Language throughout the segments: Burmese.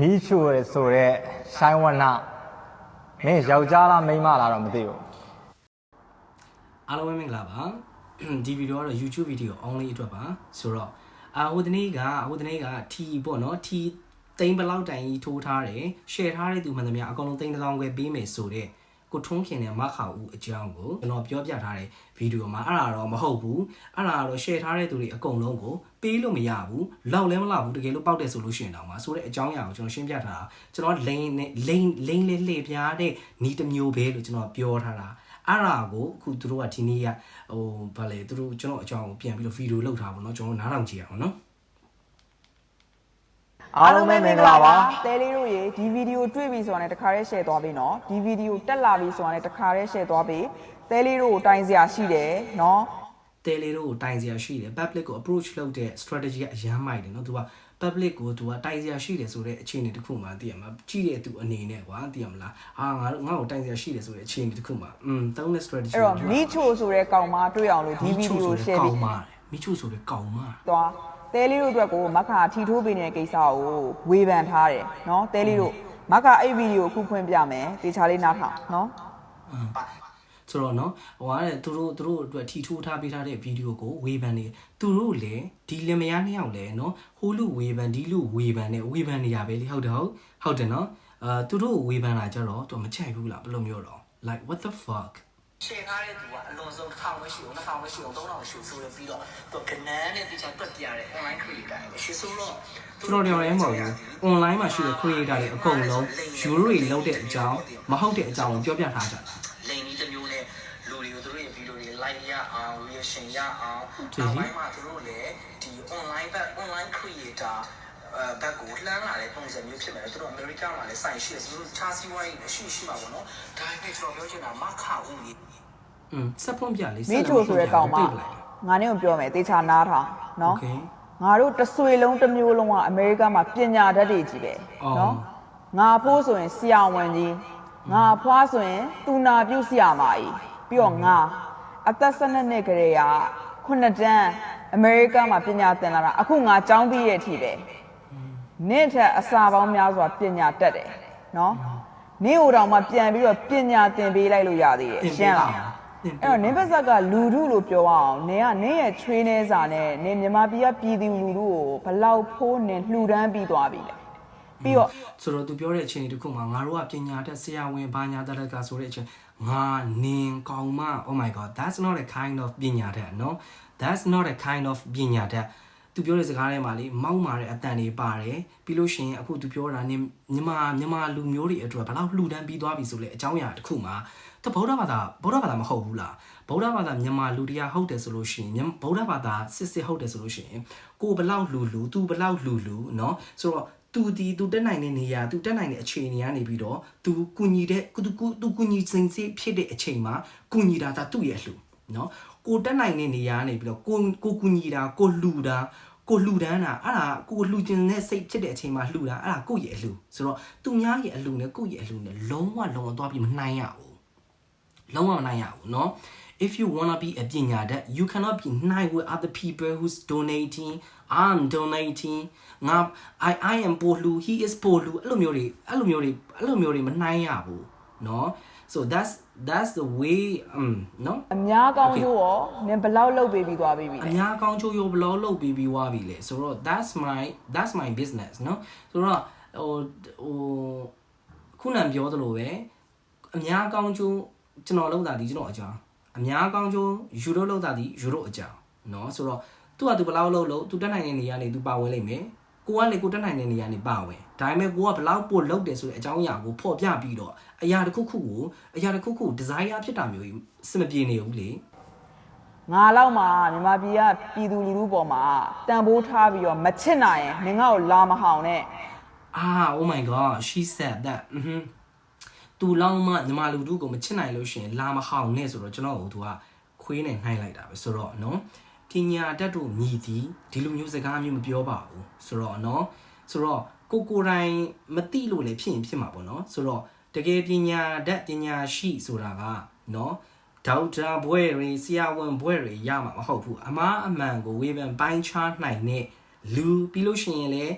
မိချိုရယ်ဆိုတော့ရှိုင်းဝနမင်းယောက်ျားလားမိန်းမလားတော့မသိဘူးအားလုံးပဲမင်္ဂလာပါဒီဗီဒီယိုကတော့ YouTube ဗီဒီယို only အတွက်ပါဆိုတော့ဟိုတနေ့ကထီပေါ့နော်ထီသိန်းဘလောက်တိုင်ကြီးထိုးထားတယ် share ထားတဲ့သူမှန်သမျှအကောင်လုံးသိန်းတစ်ကောင်ပဲပေးမယ်ဆိုတော့ကိုထွန်းခင်နဲ့မခါဦးအကြောင်းကိုကျွန်တော်ပြောပြထားတဲ့ဗီဒီယိုမှာအဲ့ဒါတော့မဟုတ်ဘူးအဲ့ဒါတော့ share ထားတဲ့သူတွေအကုန်လုံးကိုပေးလို့မရဘူးလောက်လည်းမလောက်ဘူးတကယ်လို့ပေါက်တယ်ဆိုလို့ရှိရင်တော့မှာဆိုတဲ့အကြောင်းအရာကိုကျွန်တော်ရှင်းပြထားတာကျွန်တော်လိန်လေးလှည့်ပြားတဲ့နီးတစ်မျိုးပဲလို့ကျွန်တော်ပြောထားတာအဲ့ဒါကိုအခုသူတို့ကဒီနေ့ကဗာလေသူတို့ကျွန်တော်အကြောင်းကိုပြန်ပြီးတော့ဗီဒီယိုလုပ်ထားပါတော့ကျွန်တော်နားထောင်ကြည့်အောင်နော်အားလုံးပဲမင်္ဂလာပါတဲလေးတို့ရေဒီဗီဒီယိုတွေ့ပြီဆိုတာနဲ့တခါတည်း share သွားပေးနော်ဒီဗီဒီယိုတက်လာပြီဆိုတာနဲ့တခါတည်း share သွားပေးတဲလေးတို့ကိုတိုင်စရာရှိတယ်နော်တဲလေးတို့ကိုတိုင်စရာရှိတယ် public ကို approach လုပ်တဲ့ strategy ကအရမ်းမိုက်တယ်နော်သူက public ကိုသူကတိုင်စရာရှိတယ်ဆိုတဲ့အခြေအနေတစ်ခုမှသိရမှာကြည့်တဲ့သူအနေနဲ့ကွာသိရမလားငါ့ကိုတိုင်စရာရှိတယ်ဆိုတဲ့အခြေအနေတစ်ခုမှသုံးတဲ့ strategy အဲ့တော့မိချိုဆိုတဲ့ကောင်မတွေ့အောင်လို့ဒီဗီဒီယို share ပေးမိချိုဆိုတဲ့ကောင်မသွားတဲလေးတို့အတွက်ကိုမခါထီထိုးပေးနေတဲ့ကိစ္စကိုဝေဖန်ထားတယ်နော်တဲလေးတို့မခါအဲ့ဗီဒီယိုအခုဖွင့်ပြမယ်တေချာလေးနားထောင်နော်ဆိုတော့နော်ဟိုကသူတို့အတွက်ထီထိုးထားပေးထားတဲ့ဗီဒီယိုကိုဝေဖန်နေသူတို့လည်းဒီလင်မယားနှစ်ယောက်လည်းနော်ဟိုလူဝေဖန်ဒီလူဝေဖန်နဲ့ဝေဖန်နေရပဲလေဟုတ်တယ်နော်သူတို့ဝေဖန်လာကြတော့သူမချိုက်ဘူးလားဘယ်လိုမျိုးတော့ like what the fuck ရှင်းထားတဲ့သူကအလွန်ဆုံး1000ပဲရှိအောင်2000ပဲရှိအောင်3000ပဲရှိအောင်ဆိုရပြီးတော့သူကနန်းနဲ့တခြားတွက်ပြရတဲ့ online creator တွေရှိဆိုတော့ကျွန်တော်တို့လည်းမဟုတ်ဘူး online မှာရှိတဲ့ creator တွေအကုန်လုံးယူရိုတွေလောက်တဲ့အကြောင်းမဟုတ်တဲ့အကြောင်းကိုပြောပြထားကြတာလိန်ကြီးတစ်မျိုးနဲ့လူတွေကိုသူတို့ရဲ့ဗီဒီယိုတွေ like ရအောင် reaction ရအောင်နောက်ပိုင်းမှာသူတို့လည်းဒီ online creator ဘက်ကိုလှမ်းလာတဲ့ပုံစံမျိုးဖြစ်မယ်သူတို့ American လာတဲ့ site ရှိတယ်သူတို့ချာစီဝိုင်းရှိပါဘောနော်ဒါပေမဲ့ကျွန်တော်ပြောချင်တာမခါဦးကြီးစက်ဖွန်ပြလေးမိချိုဆိုတဲ့ကောင်မငါနဲ့ကိုပြောမယ်တေချာနားထောင်နော်ငါတို့တဆွေလုံးတစ်မျိုးလုံးကအမေရိကန်မှာပညာတတ်တွေကြီးပဲနော်ငါဖိုးဆိုရင်ဆရာဝန်ကြီးငါဖွားဆိုရင်သူနာပြုဆရာမကြီးပြီးတော့ငါအသက်12နှစ်ကလေးက9တန်းအမေရိကန်မှာပညာသင်လာတာအခုငါကျောင်းပြီးရဲ့အထိပဲနင့်ထက်အစာပေါင်းများစွာပညာတတ်တယ်နော်နင့်ဟိုတောင်မှပြန်ပြီးတော့ပညာသင်ပေးလိုက်လို့ရသေးတယ်ရှင်းလားအဲ့တော့နင်းပါဇက်ကလူထုလို့ပြောအောင်နင်ကနင်းရဲ့ချွေးနေစာနဲ့နင်မြန်မာပြည်ကပြည်သူလူထုကိုဘလောက်ဖိုးနင်လှူဒန်းပြီးသွားပြီလဲပြီးတော့ဆိုတော့သူပြောတဲ့အချိန်တစ်ခုမှာငါတို့ကပညာတတ်ဆရာဝန်ဘာညာတတ်ကဆိုတဲ့အချိန်ငါနင်ကောင်းမ oh my god that's not a kind of ပညာတတ်နော် that's not a kind of ပညာတတ်သူပြောတဲ့စကားထဲမှာလေမောက်မာတဲ့အတန်တွေပါတယ်ပြီးလို့ရှိရင်အခုသူပြောတာနင်မြန်မာလူမျိုးတွေအတွက်ဘလောက်လှူဒန်းပြီးသွားပြီဆိုလေအကြောင်းအရာတစ်ခုမှာတဗုဒ္ဓဘာသာမဟုတ်ဘူးလားဗုဒ္ဓဘာသာမြန်မာလူတရားဟုတ်တယ်ဆိုလို့ရှိရင်ဗုဒ္ဓဘာသာစစ်ဟုတ်တယ်ဆိုလို့ရှိရင်ကိုဘလောက်လူသူဘလောက်လူเนาะဆိုတော့သူတက်နိုင်တဲ့နေရာသူတက်နိုင်တဲ့အခြေအနေကနေပြီးတော့သူကူညီတဲ့သူကူညီစိန်စေးဖြစ်တဲ့အချိန်မှာကူညီတာသူ့ရဲ့လှူเนาะကိုတက်နိုင်တဲ့နေရာကနေပြီးတော့ကိုကူညီတာကိုလှူတာကိုလှူဒန်းတာအဲ့ဒါကိုလှူခြင်းနဲ့စိတ်ဖြစ်တဲ့အချိန်မှာလှူတာအဲ့ဒါကိုယ့်ရဲ့အလှူဆိုတော့သူများရဲ့အလှူနဲ့ကိုယ့်ရဲ့အလှူနဲ့လုံးဝသွားပြီးမနိုင်ရဘူးလုံးဝမနိုင်ရဘူးเนาะif you want to be a ပညာတတ် you cannot be nice with other people who's donating I'm donating I am ပိုလှူ he is ပိုလှူအဲ့လိုမျိုးတွေမနိုင်ရဘူးเนาะso that's the way เนาะအများကောင်းကျိုးရောနင်ဘလောက်လုပ်ပေးပြီးသွားပြီအများကောင်းကျိုးရောဘလောက်လုပ်ပေးပြီးသွားပြီလေဆိုတော့ that's my business เนาะဆိုတော့ခုနပြောသလိုပဲအများကောင်းကျိုးကျွန်တော်လုပ်တာဒီကျွန်တော်အကြောင်းအများကောင်းကျိုးယူရိုလုပ်တာဒီယူရိုအကြောင်းเนาะဆိုတော့သူဘလောက်လုပ်သူတက်နိုင်တဲ့နေရာနေသူပါဝင်လိမ့်မယ်ကိုကလေကိုတက်နိုင်တဲ့နေရာနေပါဝင်ဒါပေမဲ့ကိုကဘလောက်ပို့လုပ်တယ်ဆိုတဲ့အကြောင်းအရာကိုဖော်ပြပြီးတော့အရာတစ်ခုခု desire ဖြစ်တာမျိုးစမပြေနေဘူးလေငါလောက်မှာမြန်မာပြည်ကပြည်သူလူထုပေါ်မှာတန်ဖိုးထားပြီးတော့မချစ်နိုင်ရင်နင်ငါ့ကိုလာမဟောင်နဲ့oh my god she said that သူလောင်းမမြန်မာလူထုကိုမချစ်နိုင်လို့ရှင်လာမဟောင်နဲ့ဆိုတော့ကျွန်တော်တို့ကခွေးနဲ့နှိုင်းလိုက်တာပဲဆိုတော့နော်ပညာတတ်တို့မြည်သည်ဒီလိုမျိုးစကားမျိုးမပြောပါဘူးဆိုတော့နော်ဆိုတော့ကိုတိုင်မသိလို့လည်းဖြစ်ရင်ဖြစ်မှာပေါ့နော်ဆိုတော့တကယ်ပညာတတ်ပညာရှိဆိုတာကနော်ဒေါက်တာဘွဲ့တွေဆရာဝန်ဘွဲ့တွေရမှာမဟုတ်ဘူးအမှန်ကိုဝေဖန်ပိုင်းခြားနိုင်တဲ့လူပြီးလို့ရှိရင်လည်း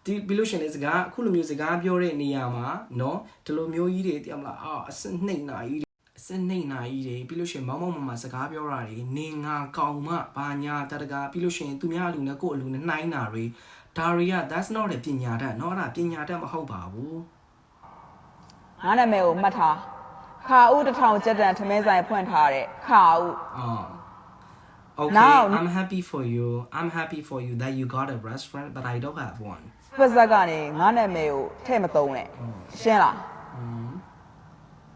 ဒီဘီလို့ရှင်လေစကားအခုလိုမျိုးစကားပြောတဲ့နေရာမှာနော်ဒီလိုမျိုးကြီးတွေသိမလားအစနှိမ့်နာကြီးအစနှိမ့်နာကြီးတွေပြီးလို့ရှင်မောင်မောင်မမစကားပြောတာတွေနေငါကောင်မဘာညာတတကာပြီးလို့ရှင်သူများအလူနဲ့ကိုယ့်အလူနဲ့နှိုင်းတာတွေဒါတွေက that's not တဲ့ပညာတတ်เนาะအဲ့ဒါပညာတတ်မဟုတ်ပါဘူးငါနာမည်ကိုမှတ်ထားခါဦးတစ်ထောင်ကျက်တန်ထမင်းဆိုင်ဖွင့်ထားတဲ့ခါဦးOkay, I'm happy for you. I'm happy for you that you got a restaurant, but I don't have one. ပတ်စက်ကနေငါနာမည်ကိုထည့်မသုံးနဲ့ရှင်းလား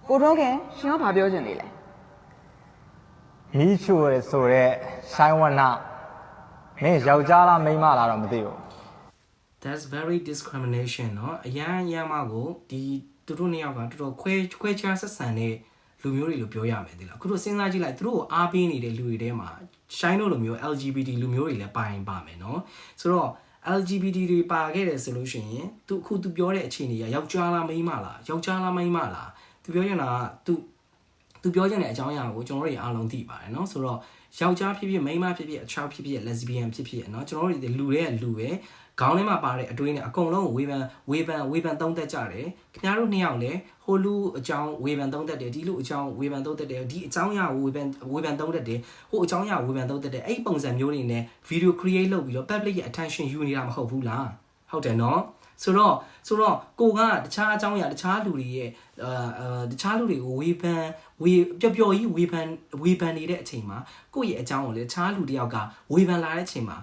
ကိုထုံးခင်ရှင်ကဘာပြောချင်နေလဲမီးချိုရဲဆိုတော့ဆိုင်းဝနမင်းယောက်ျားလားမိန်းမလားတော့မသိဘူး That's very discrimination เนาะအရန်မကိုဒီသူတို့နှစ်ယောက်ကတော်တော်ခွဲခြားဆက်ဆံတဲ့လူမျိုးတွေလို့ပြောရမယ်ဒီလားအခုတို့စဉ်းစားကြည့်လိုက်သူတို့ကိုအားပေးနေတဲ့လူတွေထဲမှာရှိုင်းတို့လိုမျိုး LGBT လူမျိုးတွေလည်းပါမယ်เนาะဆိုတော့ LGBT တွေပါခဲ့တယ်ဆိုလို့ရှိရင်သူအခုသူပြောတဲ့အခြေအနေကယောက်ျားလားမိန်းမလားယောက်ျားလားမိန်းမလားသူပြောချင်တာကသူပြောချင်တဲ့အကြောင်းအရာကိုကျွန်တော်တို့အားလုံးသိပါတယ်เนาะဆိုတော့ယောက်ျားဖြစ်ဖြစ်မိန်းမဖြစ်ဖြစ်အချောက်ဖြစ်ဖြစ် lesbian ဖြစ်ဖြစ်เนาะကျွန်တော်တို့လူတွေကလူပဲခေါင်းထဲမှာပါတဲ့အတွေးနဲ့အကုန်လုံးကိုဝေဖန်သုံးသပ်ကြတယ်ခင်ဗျားတို့နှစ်ယောက်လည်းဟိုလူအကြောင်းဝေဖန်သုံးသပ်တယ်ဒီလူအကြောင်းဝေဖန်သုံးသပ်တယ်ဒီအကြောင်းအရာကိုဝေဖန်သုံးသပ်တယ်ဟိုအကြောင်းအရာဝေဖန်သုံးသပ်တယ်အဲ့ဒီပုံစံမျိုးတွေနဲ့ video create လုပ်ပြီးတော့ public ရဲ့ attention ယူနေတာမဟုတ်ဘူးလားဟုတ်တယ်နော်ဆိုတော့ကိုကတခြားအကြောင်းအရာတခြားလူတွေရဲ့တခြားလူတွေကိုဝေဖန်ပျော်ကြီးဝေဖန်နေတဲ့အချိန်မှာကိုယ့်ရဲ့အကြောင်းကိုလည်းတခြားလူတယောက်ကဝေဖန်လာတဲ့အချိန်မှာ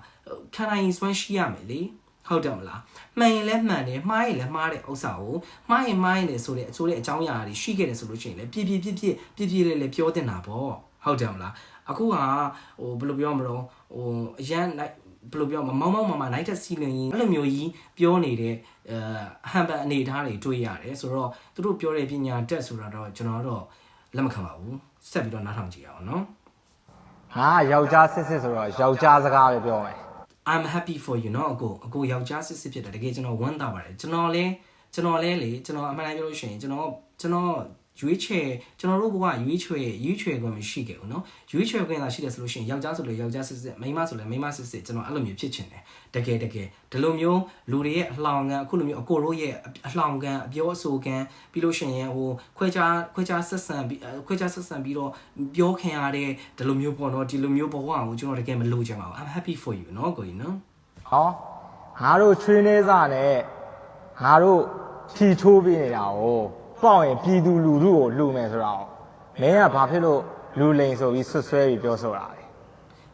ခံနိုင်စွမ်းရှိရမယ်လေဟုတ်တယ်မလားမှန်ရင်လည်းမှန်တယ်မှားရင်လည်းမှားတဲ့ဥစ္စာကိုမှားရင်လည်းဆိုတဲ့အကြောင်းအရာတွေရှိခဲ့တယ်ဆိုလို့ရှိရင်လည်းပြည့်လေးပြောတင်တာပေါ့ဟုတ်တယ်မလားအခုကဘယ်လိုပြောမလို့အရန်ဘယ်လိုပြောမောင်းမနိုင်တဲ့စီလင်ကြီးအဲ့လိုမျိုးကြီးပြောနေတဲ့ဟန်ပန်အနေထားတွေတွေ့ရတယ်ဆိုတော့သူတို့ပြောတဲ့ပညာတက်ဆိုတာတော့ကျွန်တော်တော့လက်မခံပါဘူးဆက်ပြီးတော့နားထောင်ကြည့်အောင်နော်ငါယောက်ျားစစ်ဆိုတော့ယောက်ျားစကားပဲပြောမယ် I'm happy for you เนาะအကိုယောက်ျားစစ်ဖြစ်တယ်တကယ်ကျွန်တော်ဝမ်းသာပါတယ်ကျွန်တော်လဲလေကျွန်တော်အမှန်တမ်းပြောလို့ရှိရင်ကျွန်တော်ရွေးချယ်ကျွန်တော်တို့ဘဝရွေးချယ်ခွင့်မရှိခဲ့ဘူးเนาะရွေးချယ်ခွင့်သာရှိတယ်ဆိုလို့ရှိရင်ယောက်ျားဆိုလို့ယောက်ျားစစ်မိန်းမဆိုလည်းမိန်းမစစ်ကျွန်တော်အဲ့လိုမျိုးဖြစ်ချင်တယ်တကယ်ဒီလိုမျိုးလူတွေရဲ့အလှောင်ကန်အခုလိုမျိုးအကိုတို့ရဲ့အလှောင်ကန်အပြောအဆိုကန်ပြီးလို့ရှိရင်ဟိုခွဲခြားဆက်ဆံပြီးတော့ပြောခင်ရတဲ့ဒီလိုမျိုးပေါ့เนาะဒီလိုမျိုးဘဝကိုကျွန်တော်တကယ်မလိုချင်ပါဘူး I'm happy for you เนาะကိုကြီးเนาะဟောငါတို့ချွေးနေစားနဲ့ငါတို့ဖြီထိုးပေးနေတာကိုပေါ့ရင်ပြည်သူလူထုကိုလူမယ်ဆိုတော့မင်းကဘာဖြစ်လို့လူလိန်ဆိုပြီးဆွဆွဲပြီးပြောဆိုတာလဲ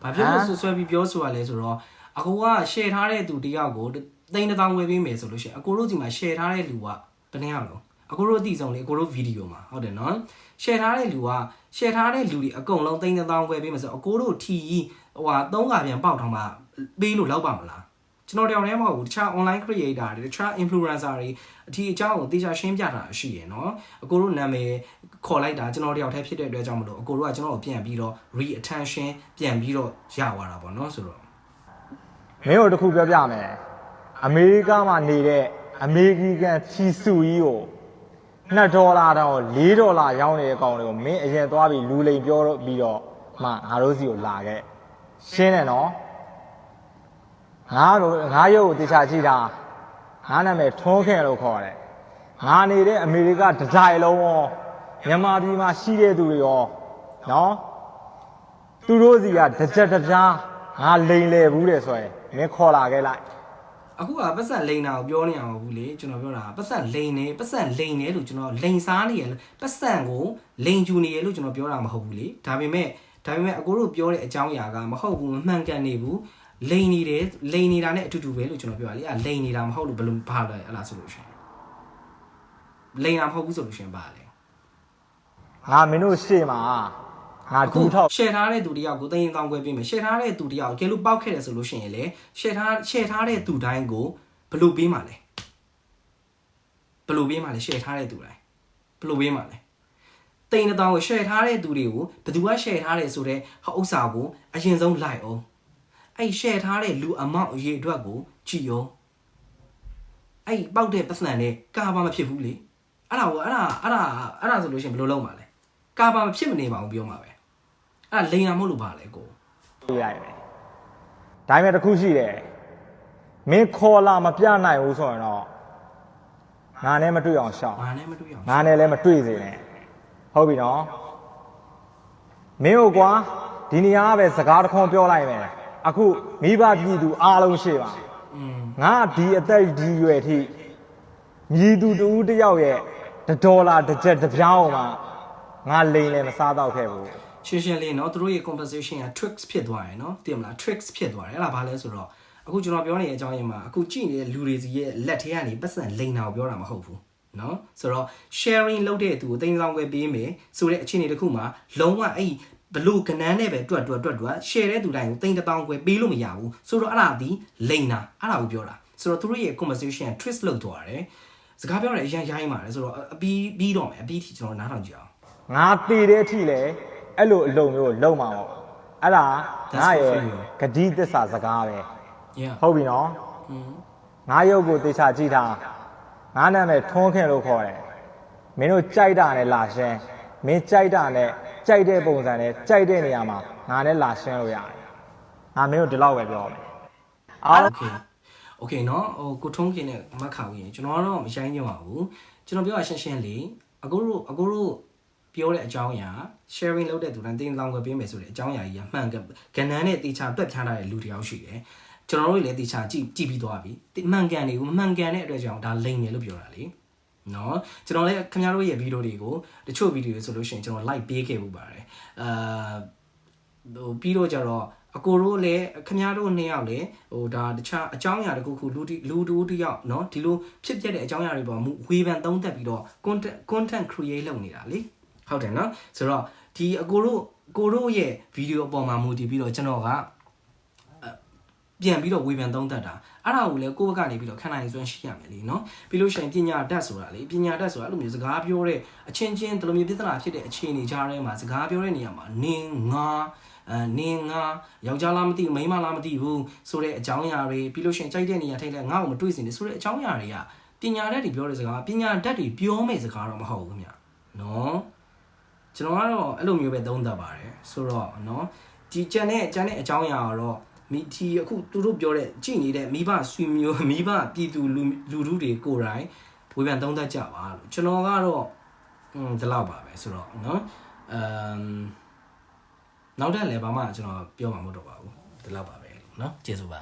ဘာဖြစ်လို့ဆွဆွဲပြီးပြောဆိုတာလဲဆိုတော့အကိုက share ထားတဲ့သူတယောက်ကို3000ဝယ်ပေးမယ်ဆိုလို့ရှိရင်အကိုတို့ဒီမှာ share ထားတဲ့လူကဘယ်နှယောက်လုံးအကိုတို့အတိဆုံးလေအကိုတို့ဗီဒီယိုမှာဟုတ်တယ်နော် share ထားတဲ့လူက share ထားတဲ့လူတွေအကုန်လုံး3000ဝယ်ပေးမယ်ဆိုတော့အကိုတို့ထီဟိုဟာ3ခါပြန်ပေါက်ထောင်မှပေးလို့လောက်ပါမလားကျွန်တော်တယောက်တည်းမဟုတ်ဘူးတခြား online creator တွေတခြား influencer တွေအထီအကြောင်းကိုတေချာရှင်းပြတာရှိရယ်နော်အကိုတို့နာမည်ခေါ်လိုက်တာကျွန်တော်တယောက်တည်းဖြစ်တဲ့အတွက်ကြောင့်မလို့အကိုတို့ကကျွန်တော်ကိုပြန်ပြီးတော့ re-attention ပြန်ပြီးတော့ရသွားတာပေါ့နော်ဆိုတော့မင်းတို့တခုပြောပြမယ်အမေရိကမှာနေတဲ့အမေရိကန်ချီစုကြီးကို$2တော့$4ရောင်းနေတဲ့ကောင်တွေကိုမင်းအရင်သွားပြီးလူလိန်ပြောပြီးတော့မှငါတို့စီကိုလာခဲ့ရှင်းတယ်နော်ငါရုပ်ကိုတေချာကြည့်တာငါနာမည်ထွန်းခင်လို့ခေါ်တယ်ငါနေတဲ့အမေရိကတတိုင်းလုံးရောမြန်မာပြည်မှာရှိတဲ့သူတွေရောနော်သူတို့စီကတစ်ချက်တစ်ပြားငါလိန်လေဘူးတယ်ဆိုရင်မင်းခေါ်လာခဲ့လိုက်အခုကပတ်စံလိန်တာကိုပြောနေအောင်ဘူးလေကျွန်တော်ပြောတာပတ်စံလိန်နေလို့ကျွန်တော်လိန်စားနေရပတ်စံကိုလိန်ကျူနေရလို့ကျွန်တော်ပြောတာမဟုတ်ဘူးလေဒါပေမဲ့အကိုတို့ပြောတဲ့အကြောင်းအရာကမဟုတ်ဘူးမမှန်ကန်နေဘူးလိန်နေတာနဲ့အတူတူပဲလို့ကျွန်တော်ပြောတာလေလိန်နေတာမဟုတ်လို့ဘယ်လိုဘာလဲအဲ့လားဆိုလို့ရှိရင်လိန်တာမဟုတ်ဘူးဆိုလို့ရှိရင်ဘာလဲငါမင်းတို့ရှေ့မှာငါဒူးထောက် share ထားတဲ့သူတယောက်ကို3000ခွဲပေးမယ် share ထားတဲ့သူတယောက်ကဲလို့ပေါက်ခဲ့တယ်ဆိုလို့ရှိရင်လေ share ထားတဲ့သူတိုင်းကိုဘယ်လိုပေးမှာလဲ share ထားတဲ့သူတိုင်းဘယ်လိုပေးမှာလဲ3000ကို share ထားတဲ့သူတွေကိုဘယ်သူက share ထားတယ်ဆိုတော့ဥစ္စာကိုအရင်ဆုံးလိုက်အောင်အဲ့ share ထားတဲ့လူအမောက်အရေးအတွက်ကိုကြည့်ရောအဲ့ပေါက်တဲ့ပတ်စံနဲ့ကာဘာမဖြစ်ဘူးလေအဲ့ဒါဆိုလို့ရှိရင်ဘယ်လိုလုပ်မှာလဲကာဘာမဖြစ်မနေပါဘူးပြောမှာပဲအဲ့လိန်တာမဟုတ်လို့ပါလေကိုပြရမယ်ဒါပေမဲ့တစ်ခုရှိတယ် မင်းခေါ်လာမပြနိုင်ဘူးဆိုရင်တော့ငါနဲ့မတွေ့အောင်ရှောက် ငါနဲ့မတွေ့အောင် ငါနဲ့လည်းမတွေ့စေနဲ့ဟုတ်ပြီနော်မင်းတို့ကွာဒီနေရာကပဲစကားတစ်ခွန်းပြောလိုက်မယ်အခုမိဘပြည်သူအားလုံးရှိပါငါဒီအသက်ဒီရွယ်ထိမြည်သူတူတယောက်ရဲ့$တစ်ချက်တစ်ပြောင်းမှာငါလိန်လည်းမစားတော့ခဲ့ဘူး ရှင်းရှင်းလေးเนาะသူတို့ရဲ့ conversation က tricks ဖြစ်သွားတယ်เนาะသိရမလား tricks ဖြစ်သွားတယ်အဲ့ဒါဘာလဲဆိုတော့အခုကျွန်တော်ပြောနေတဲ့အကြောင်းရင်းမှာအခုကြည့်နေတဲ့လူတွေစီရဲ့လက်ထဲကနေပတ်စံလိန်တာကိုပြောတာမဟုတ်ဘူးเนาะဆိုတော့ sharing လုပ်တဲ့သူကိုတင်ဆောင်ွယ်ပေးမယ်ဆိုတဲ့အခြေအနေတစ်ခုမှာလုံးဝအဲ့ဘလူကနန်းနဲ့ပဲတွတ် share တဲ့သူတိုင်းကိုတင်1000ခွဲပေးလို့မရဘူးဆိုတော့အဲ့ဒါဒီလိန်တာအဲ့ဒါကိုပြောတာဆိုတော့သူတို့ရဲ့ conversation twist လုပ်သွားတယ်စကားပြောတယ်အရင်ရိုင်းပါတယ်ဆိုတော့အပြီးတော့မယ်အပြီးထိကျွန်တော်နားထောင်ကြည့်အောင် ငါတည်တဲ့အထိလေအဲ့လိုအလုံးမျိုးလုံးမှာပေါ့အဲ့ဒါငါရဲ့ဂတိသစ္စာစကားပဲဟုတ်ပြီနော်ငါရုပ်ကိုတေချာကြည့်ထားငါနာမည်ထွန်းခင်လို့ခေါ်တယ်မင်းတို့ကြိုက်တာနဲ့လာရှင်းမင်းကြိုက်တာနဲ့ကြိုက်တဲ့ပုံစံနဲ့ကြိုက်တဲ့နေရာမှာငါနဲ့လာရှင်းလို့ရတယ်ငါမင်းတို့ဒီလောက်ပဲပြောမယ်အားလုံး Okay เนาะဟိုကိုထုံးခင်နဲ့မခါဝင်ကျွန်တော်ကတော့မဆိုင်ကြပါဘူးကျွန်တော်ပြောရရှင်းလေးအကိုတို့ပြောတဲ့အကြောင်းအရာ sharing လုပ်တဲ့သူတိုင်းတင်လောင်းခွဲပေးမယ်ဆိုတဲ့အကြောင်းအရာကြီးကမှန်ကကဏ္ဍနဲ့တေချာတွက်ဖြားထားတဲ့လူတယောက်ရှိတယ်ကျွန်တော်တို့လည်းတေချာကြည့်ပြီးသွားပြီမှန်ကန်တွေကိုမှန်ကန်တဲ့အတွက်ကြောင့်ဒါလိမ့်တယ်လို့ပြောတာလေနော်ကျွန်တော်လည်းခင်ဗျားတို့ရဲ့ဗီဒီယိုတွေကိုတချို့ဗီဒီယိုဆိုလို့ရှိရင်ကျွန်တော် like ပေးခဲ့ဖို့ပါတယ်ဟိုပြီးတော့ကြတော့အကိုတို့လည်းခင်ဗျားတို့နှစ်ယောက်လည်းဟိုဒါတခြားအကြောင်းအရာတခုခုလူတူတယောက်เนาะဒီလိုဖြစ်ပျက်တဲ့အကြောင်းအရာတွေပေါ်မူဝေဖန်သုံးသပ်ပြီးတော့ content create လုပ်နေတာလေဟုတ်တယ်เนาะဆိုတော့ဒီအကိုတို့ရဲ့ဗီဒီယိုအပေါ်မှာမူတည်ပြီးတော့ကျွန်တော်ကပြန်ပြီးတော့ဝေဖန်သုံးသပ်တာအဲ့ဒါကိုလည်းကိုယ့်ဘက်ကနေပြီးတော့ခံနိုင်စွမ်းရှိရမယ်လေเนาะပြီးလို့ရှိရင်ပညာတတ်ဆိုတာလေပညာတတ်ဆိုတာအဲ့လိုမျိုးစကားပြောတဲ့အချင်းချင်းဒီလိုမျိုးပြဿနာဖြစ်တဲ့အခြေအနေကြားထဲမှာစကားပြောတဲ့နေရာမှာနင်းငါနင်းငါယောက်ျားလားမသိဘူးမိန်းမလားမသိဘူးဆိုတဲ့အကြောင်းအရာတွေပြီးလို့ရှိရင်ကြိုက်တဲ့နေရာထိုင်လဲငါ့ကိုမတွေ့စင်နေဆိုတဲ့အကြောင်းအရာတွေကပညာတတ်တွေပြောတဲ့စကားပညာတတ်တွေပြောမယ့်စကားတော့မဟုတ်ဘူးခင်ဗျနော်ကျွန်တော်ကတော့အဲ့လိုမျိုးပဲသုံးသပ်ပါတယ်ဆိုတော့နော်ဒီကျန်တဲ့အကြောင်းအရာကတော့မိတီအခုသူတို့ပြောတဲ့ကြည်နေတဲ့မိဘဆွေမျိုးမိဘပြည်သူလူထုတွေကိုယ်တိုင်ဝေဖန်သုံးသပ်ကြပါလို့ကျွန်တော်ကတော့ဒီလောက်ပါပဲဆိုတော့နော်နောက်တက်လည်းဘာမှကျွန်တော်ပြောမှာမဟုတ်တော့ပါဘူးဒီလောက်ပါပဲเนาะကျေးဇူးပါ